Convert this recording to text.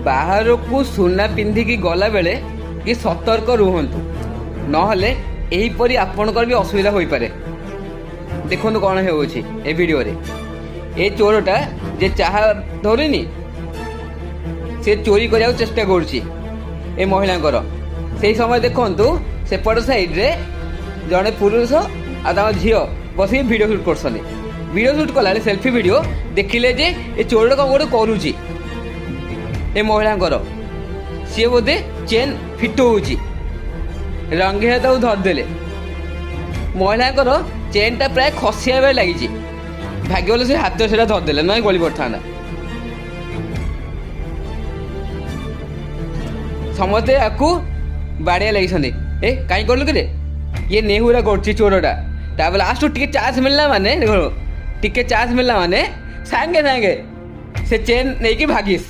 ବାହାରକୁ ସୁନା ପିନ୍ଧିକି ଗଲା ବେଳେ କି ସତର୍କ ରୁହନ୍ତୁ, ନହେଲେ ଏହିପରି ଆପଣଙ୍କର ବି ଅସୁବିଧା ହୋଇପାରେ। ଦେଖନ୍ତୁ କ'ଣ ହେଉଛି ଏ ଭିଡ଼ିଓରେ। ଏ ଚୋରଟା ଯେ ଚାହା ଧରୁନି, ସେ ଚୋରି କରିବାକୁ ଚେଷ୍ଟା କରୁଛି ଏ ମହିଳାଙ୍କର। ସେଇ ସମୟ ଦେଖନ୍ତୁ ସେପଟ ସାଇଡ଼୍ରେ ଜଣେ ପୁରୁଷ ଆଉ ତାଙ୍କ ଝିଅ ବସିକି ଭିଡ଼ିଓ ସୁଟ୍ କରୁଛନ୍ତି। ଭିଡ଼ିଓ ସୁଟ୍ କଲାବେଳେ ସେଲ୍ଫି ଭିଡ଼ିଓ ଦେଖିଲେ ଯେ ଏ ଚୋରଟା କ'ଣ ଗୋଟେ କରୁଛି ଏ ମହିଳାଙ୍କର। ସିଏ ବୋଧେ ଚେନ୍ ଫିଟଉଛି, ରଙ୍ଗେ ତାକୁ ଧରିଦେଲେ। ମହିଳାଙ୍କର ଚେନ୍ଟା ପ୍ରାୟ ଖସିବା ବେଳେ ଲାଗିଛି। ଭାଗ୍ୟ ଭଲ ସେ ହାତ ସେଟା ଧରିଦେଲେ, ନହେଲେ ଗଳି ପଡ଼ିଥାନ୍ତା। ସମସ୍ତେ ଆକୁ ବାଡ଼ିଆ ଲାଗିଛନ୍ତି, ଏ କାହିଁ କଲୁ କିରେ, ଇଏ ନେହୁରା କରୁଛି ଚୋରଟା। ତାପରେ ଲାଷ୍ଟକୁ ଟିକେ ଚାନ୍ସ ମିଳିଲା ମାନେ, ଟିକେ ଚାନ୍ସ ମିଳିଲା ମାନେ ସାଙ୍ଗେ ସାଙ୍ଗେ ସେ ଚେନ୍ ନେଇକି ଭାଗିସ୍।